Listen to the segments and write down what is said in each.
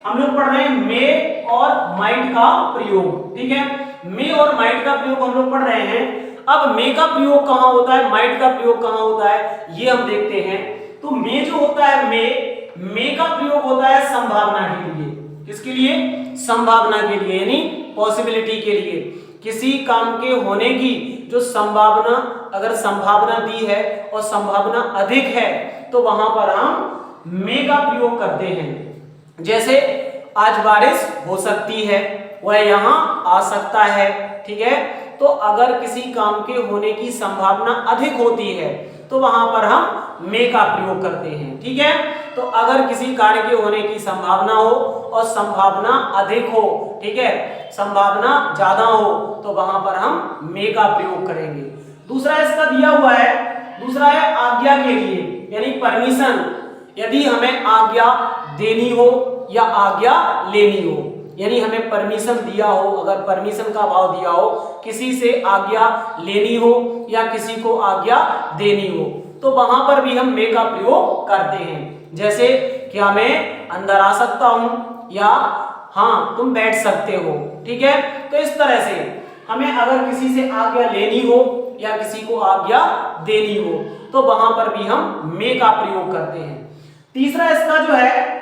हम लोग पढ़ रहे हैं मे और माइट का प्रयोग। ठीक है, मे और माइट का प्रयोग हम लोग पढ़ रहे हैं। अब मे का प्रयोग कहां होता है, माइट का प्रयोग कहां होता है, ये हम देखते हैं। तो मे जो होता है, मे का प्रयोग होता है संभावना के लिए। किसके लिए? संभावना के लिए, यानी पॉसिबिलिटी के लिए। किसी काम के होने की जो संभावना, अगर संभावना दी है और संभावना अधिक है तो वहां पर हम मे का प्रयोग करते हैं। जैसे आज बारिश हो सकती है, वह यहां आ सकता है। ठीक है, तो अगर किसी काम के होने की संभावना अधिक होती है तो वहां पर हम मे का प्रयोग करते हैं। ठीक है, तो अगर किसी कार्य के होने की संभावना हो और संभावना अधिक हो, ठीक है, संभावना ज्यादा हो, तो वहां पर हम मे का प्रयोग करेंगे। दूसरा इसका दिया हुआ है, दूसरा है आज्ञा के लिए, यानी परमिशन। यदि हमें आज्ञा देनी हो या आज्ञा लेनी हो, यानी हमें परमिशन दिया हो, अगर परमिशन का भाव दिया हो, किसी से आज्ञा लेनी हो या किसी को आज्ञा देनी हो, तो वहां पर भी हम मे का प्रयोग करते हैं। जैसे क्या मैं अंदर आ सकता हूं, या हाँ तुम बैठ सकते हो। ठीक है, तो इस तरह से हमें अगर किसी से आज्ञा लेनी हो या किसी को आज्ञा देनी हो तो वहां पर भी हम मे का प्रयोग करते हैं। तीसरा इसका जो है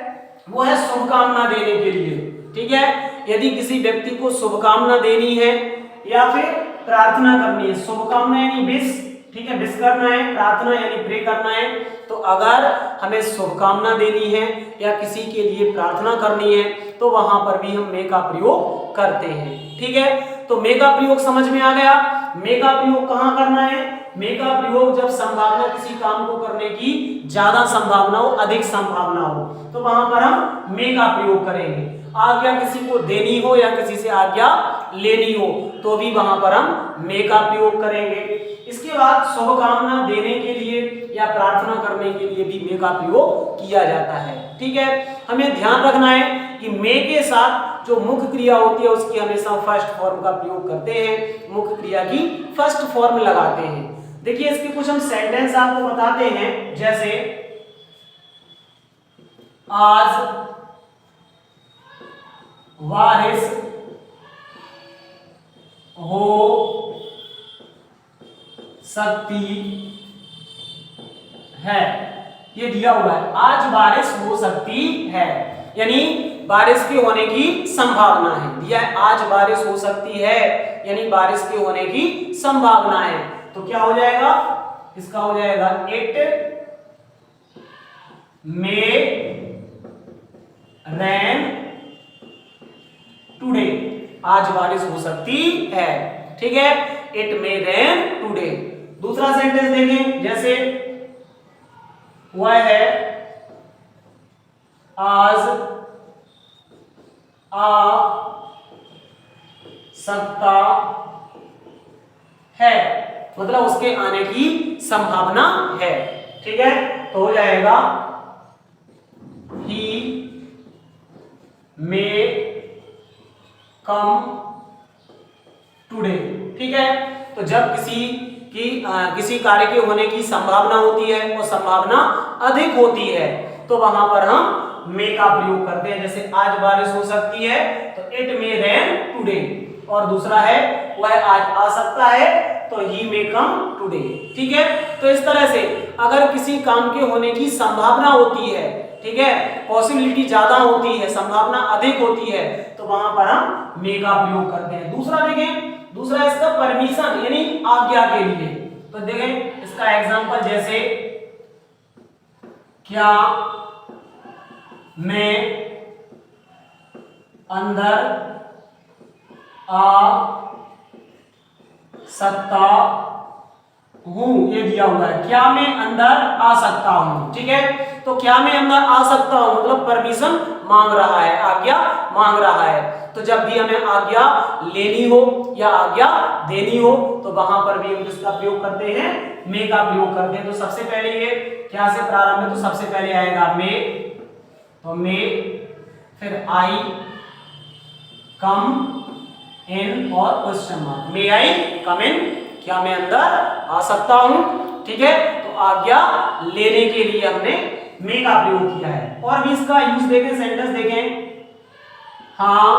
वो है शुभकामना देने के लिए। ठीक है, यदि किसी व्यक्ति को शुभकामना देनी है या फिर प्रार्थना करनी है, शुभकामना यानी विश, ठीक है, विश करना है, प्रार्थना यानी प्रे करना है, तो अगर हमें शुभकामना देनी है या किसी के लिए प्रार्थना करनी है तो वहां पर भी हम मे का प्रयोग करते हैं। ठीक है, तो मे का प्रयोग समझ में आ गया। मे का प्रयोग कहां करना है? मे का प्रयोग जब संभावना किसी काम को करने की ज्यादा संभावना हो, अधिक संभावना हो, तो वहां पर हम मे का प्रयोग करेंगे। आज्ञा किसी को देनी हो या किसी से आज्ञा लेनी हो तो भी वहां पर हम मे का प्रयोग करेंगे। इसके बाद शुभकामना देने के लिए या प्रार्थना करने के लिए भी मे का प्रयोग किया जाता है। ठीक है, हमें ध्यान रखना है कि मे के साथ जो मुख्य क्रिया होती है उसकी हमेशा फर्स्ट फॉर्म का प्रयोग करते हैं, मुख्य क्रिया की फर्स्ट फॉर्म लगाते हैं। देखिए इसके कुछ हम सेंटेंस आपको बताते हैं। जैसे आज बारिश हो सकती है, ये दिया हुआ है, आज बारिश हो सकती है, यानी बारिश के होने की संभावना है। दिया है आज बारिश हो सकती है, यानी बारिश के होने की संभावना है। तो क्या हो जाएगा? इसका हो जाएगा इट मे रेन टुडे, आज बारिश हो सकती है। ठीक है, इट मे रेन टुडे। दूसरा सेंटेंस देखें, जैसे वह है आज आ सकता है, मतलब उसके आने की संभावना है। ठीक है, तो हो जाएगा ही मे कम टुडे। ठीक है, तो जब किसी कार्य के होने की संभावना होती है और संभावना अधिक होती है तो वहां पर हम मे का प्रयोग करते हैं। जैसे आज बारिश हो सकती है तो इट मे रेन टुडे, और दूसरा है वह आज आ सकता है तो ही मे कम टुडे। ठीक है, तो इस तरह से अगर किसी काम के होने की संभावना होती है, ठीक है, पॉसिबिलिटी ज्यादा होती है, संभावना अधिक होती है, तो वहां पर हम मे का प्रयोग करते हैं। दूसरा देखें, दूसरा इसका परमिशन यानी आज्ञा के लिए। तो देखें इसका एग्जांपल, जैसे क्या मैं अंदर आ सकता हूं, ये दिया हुआ है, क्या मैं अंदर आ सकता हूं। ठीक है, तो क्या मैं अंदर आ सकता हूं मतलब परमिशन मांग रहा है, आज्ञा मांग रहा है। तो जब भी हमें आज्ञा लेनी हो या आज्ञा देनी हो तो वहां पर भी हम किसका प्रयोग करते हैं? मे का प्रयोग करते हैं। तो सबसे पहले ये क्या से प्रारंभ है, तो सबसे पहले आएगा मे, तो मे, फिर आई कम इन और क्वेश्चन मार्क, मे आई कम इन, क्या मैं अंदर आ सकता हूं। ठीक है, तो आज्ञा लेने के लिए हमने मे का प्रयोग किया है। और भी इसका यूज देखें, सेंटेंस देखें, हाँ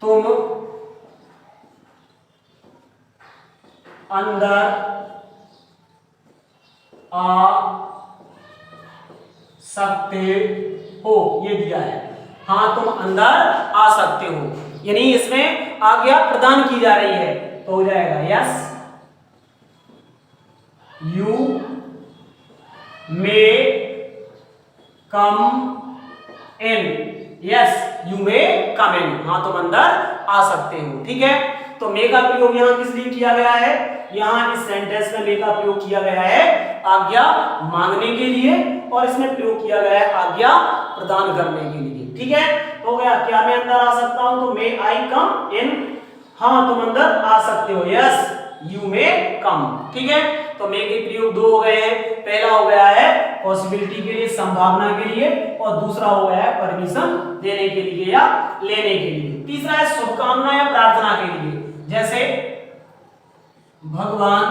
तुम अंदर आ सकते हो, ये दिया है। हाँ तुम अंदर आ सकते हो, यानी इसमें आज्ञा प्रदान की जा रही है, तो हो जाएगा yes you may come in, yes you may come in, हाँ तुम अंदर आ सकते हो। ठीक है, तो मे का प्रयोग यहां किस लिए किया गया है? यहां इस सेंटेंस में मे का प्रयोग किया गया है आज्ञा मांगने के लिए, और इसमें प्रयोग किया गया है आज्ञा प्रदान करने के लिए। ठीक है, तो गया क्या मैं अंदर आ सकता हूं, तो मे आई कम इन, हाँ तुम अंदर आ सकते हो, यस यू मे कम। ठीक है, तो मे के प्रयोग दो हो गए हैं, पहला हो गया है पॉसिबिलिटी के लिए, संभावना के लिए, और दूसरा हो गया है परमिशन देने के लिए या लेने के लिए। तीसरा है शुभकामना या प्रार्थना के लिए, जैसे भगवान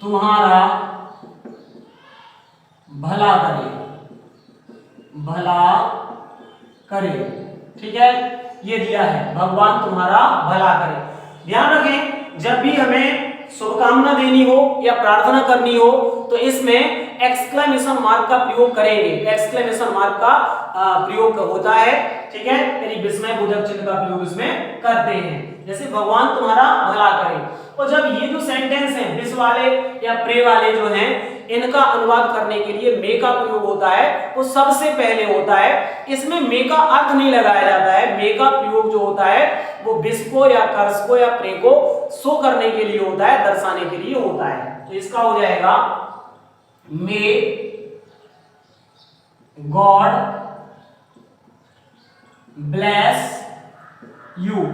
तुम्हारा भला करे, भला करे। ठीक है, ये दिया है भगवान तुम्हारा भला करे। ध्यान रखें, जब भी हमें शुभकामना देनी हो या प्रार्थना करनी हो तो इसमें एक्सक्लेमेशन मार्क का प्रयोग करेंगे, एक्सक्लेमेशन मार्क का प्रयोग होता है। ठीक है, यानी विस्मयबोधक चिन्ह का प्रयोग इसमें करते हैं, जैसे भगवान तुम्हारा भला करे। और जब ये जो सेंटेंस है विश वाले या प्रे वाले जो हैं, इनका अनुवाद करने के लिए मे का प्रयोग होता है, वो सबसे पहले होता है। इसमें मे का अर्थ नहीं लगाया जाता है, मे का प्रयोग जो होता है वो विश को या कर्स को या प्रे को शो करने के लिए होता है, दर्शाने के लिए होता है। तो इसका हो जाएगा मे गॉड ब्लेस यू।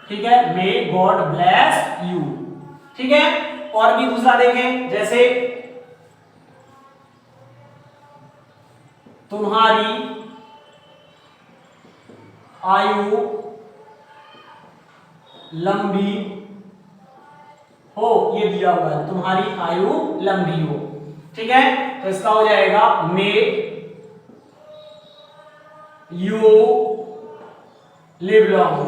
ठीक है, मे गॉड ब्लेस यू। ठीक है, और भी दूसरा देखें, जैसे तुम्हारी आयु लंबी हो, ये दिया हुआ है, तुम्हारी आयु लंबी हो। ठीक है, तो इसका हो जाएगा मे यू लिव लॉन्ग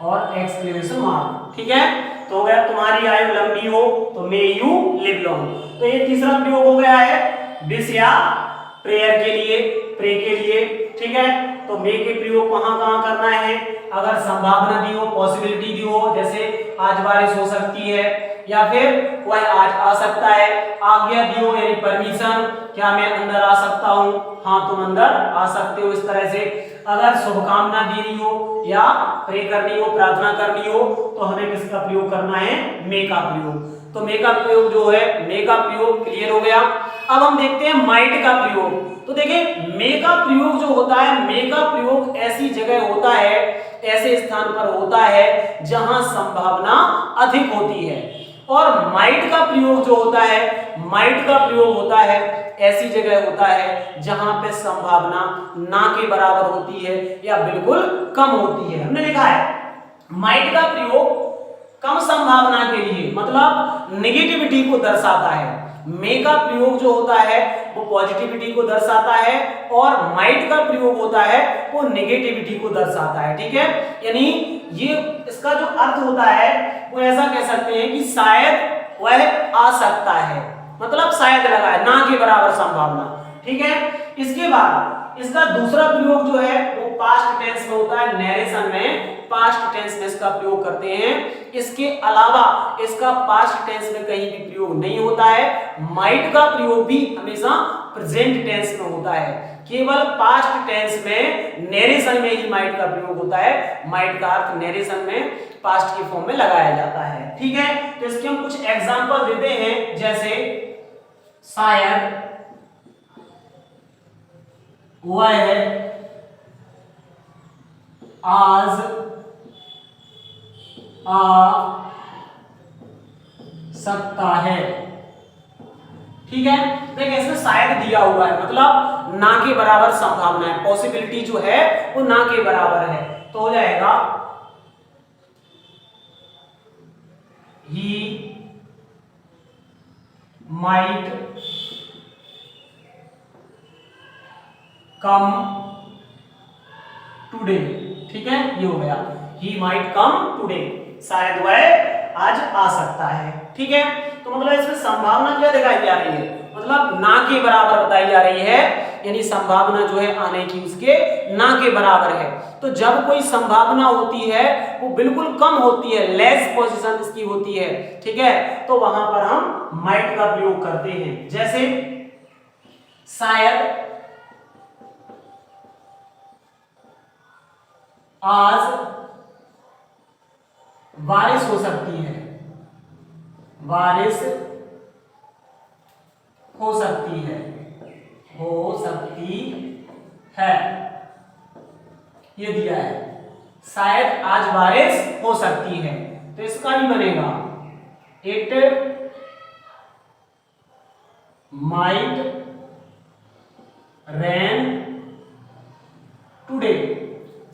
और एक्सक्लेमेशन मार्क। ठीक है, तो हो गया तुम्हारी आयु लंबी हो, तो मे यू लिव लॉन्ग। तो ये तीसरा प्रयोग हो गया है विश या प्रेयर के लिए, प्रे के लिए। ठीक है, तो मे के प्रयोग कहां करना है? अगर संभावना दी हो, पॉसिबिलिटी दी हो, जैसे आज बारिश हो सकती है, या फिर वह आज आ सकता है। आज्ञा दी हो यानी परमिशन, क्या मैं अंदर आ सकता हूं, हाँ तुम अंदर आ सकते हो, इस तरह से। अगर शुभकामना देनी हो या प्रे करनी हो, प्रार्थना करनी हो, तो हमें किसका प्रयोग करना है? मे का प्रयोग। तो मे का प्रयोग जो है, मे का प्रयोग क्लियर हो गया। अब हम देखते हैं माइट का प्रयोग। तो देखिए मे का प्रयोग जो होता है, मे का प्रयोग ऐसी जगह होता है, ऐसे स्थान पर होता है जहां संभावना अधिक होती है। और माइट का प्रयोग जो होता है, माइट का प्रयोग होता है ऐसी जगह होता है जहां पे संभावना ना के बराबर होती है या बिल्कुल कम होती है। हमने लिखा है माइट का प्रयोग कम संभावना के लिए, मतलब नेगेटिविटी को दर्शाता है। मे का प्रयोग जो होता है वो पॉजिटिविटी को दर्शाता है, और माइट का प्रयोग होता है वो नेगेटिविटी को दर्शाता है। ठीक है, यानी ये इसका जो अर्थ होता है वो ऐसा कह सकते हैं कि शायद वह आ सकता है, मतलब शायद लगा है, ना के बराबर संभावना। ठीक है, इसके बाद इसका दूसरा प्रयोग जो है वो पास्ट टेंस में होता है, नरेशन में पास्ट टेंस में इसका प्रयोग करते हैं। इसके अलावा इसका पास्ट टेंस में कहीं भी प्रयोग नहीं होता है। माइट का प्रयोग भी हमेशा प्रेजेंट टेंस में होता है, केवल पास्ट टेंस में नरेशन में ही माइट का प्रयोग होता है। माइट का अर्थ नरेशन में पास्ट के फॉर्म में लगाया जाता है। ठीक है, तो इसके हम कुछ एग्जांपल देते हैं, जैसे शायद वह आज आ सकता है। ठीक है, देखिए इसमें शायद दिया हुआ है, मतलब ना के बराबर संभावना है, पॉसिबिलिटी जो है वो ना के बराबर है, तो हो जाएगा he might कम टुडे, ठीक है, ये हो गया ही माइट कम टुडे, शायद वह आज आ सकता है, ठीक है। तो मतलब इसमें संभावना क्या दिखाई जा रही है, मतलब ना के बराबर बताई जा रही है, यानी संभावना जो है आने की उसके ना के बराबर है। तो जब कोई संभावना होती है वो बिल्कुल कम होती है, लेस पोजीशन इसकी होती है, ठीक है, तो वहां पर हम माइट का प्रयोग करते हैं। जैसे शायद आज बारिश हो सकती है, बारिश हो सकती है, हो सकती है, ये दिया है, शायद आज बारिश हो सकती है, तो इसका भी बनेगा इट माइट रेन टुडे,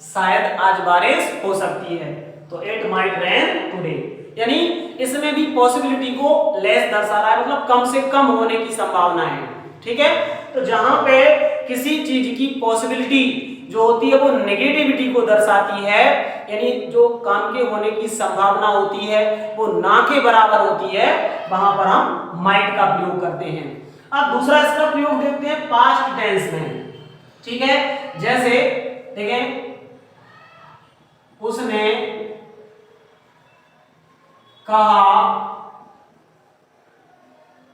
शायद आज बारिश हो सकती है, तो इट माइट रेन टुडे, यानी इसमें भी पॉसिबिलिटी को लेस दर्शा रहा है, मतलब कम से कम होने की संभावना है, ठीक है। तो जहां पे किसी चीज की पॉसिबिलिटी जो होती है वो नेगेटिविटी को दर्शाती है, यानी जो काम के होने की संभावना होती है वो ना के बराबर होती है, वहां पर हम माइट का प्रयोग करते हैं। अब दूसरा इसका प्रयोग देखते हैं पास्ट टेंस में, ठीक है। जैसे देखें, उसने कहा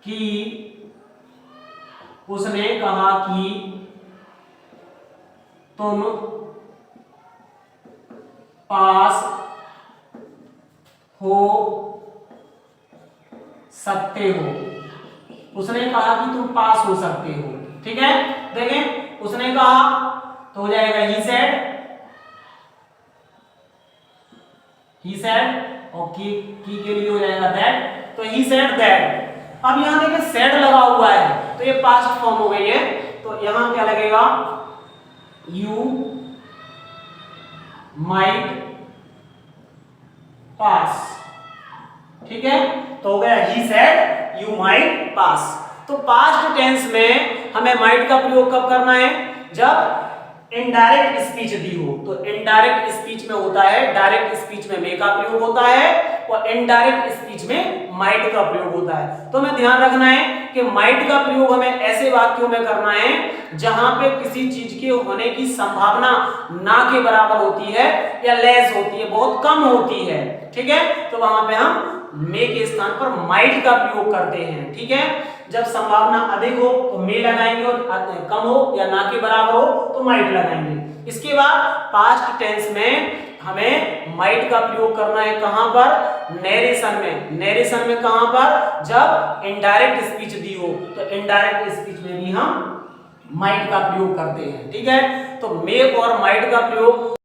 कि, उसने कहा कि तुम पास हो सकते हो, उसने कहा कि तुम पास हो सकते हो, ठीक है। देखें, उसने कहा तो हो जाएगा ही सेड, ही सेड, और की के लिए हो जाएगा दैट, तो ही सेड दैट। अब यहां देखिए सेड लगा हुआ है तो ये पास्ट फॉर्म हो गई है, तो यहां क्या लगेगा, यू माइट पास, ठीक है, तो हो गया ही सेड यू माइट पास। तो पास्ट टेंस में हमें माइट का प्रयोग कब करना है, जब इनडायरेक्ट स्पीच दी हो। तो इनडायरेक्ट स्पीच में होता है, डायरेक्ट स्पीच में मे का प्रयोग होता है, और इनडायरेक्ट स्पीच में माइट का प्रयोग होता है। तो हमें ध्यान रखना है कि माइट का प्रयोग हमें ऐसे वाक्यों में करना है जहां पे किसी चीज के होने की संभावना ना के बराबर होती है या लेस होती है, बहुत कम होती है, ठीक है। तो वहां पे हम मे के स्थान पर माइट का प्रयोग करते हैं, ठीक है। जब संभावना अधिक हो तो मे लगाएंगे, और कम हो या ना के बराबर हो तो माइट लगाएंगे। इसके बाद पास्ट टेंस में हमें माइट का प्रयोग करना है कहां पर, नरेशन में। नरेशन में कहां पर, जब इनडायरेक्ट स्पीच दी हो, तो इनडायरेक्ट स्पीच में भी हम माइट का प्रयोग करते हैं, ठीक है। तो मे और माइट का प्रयोग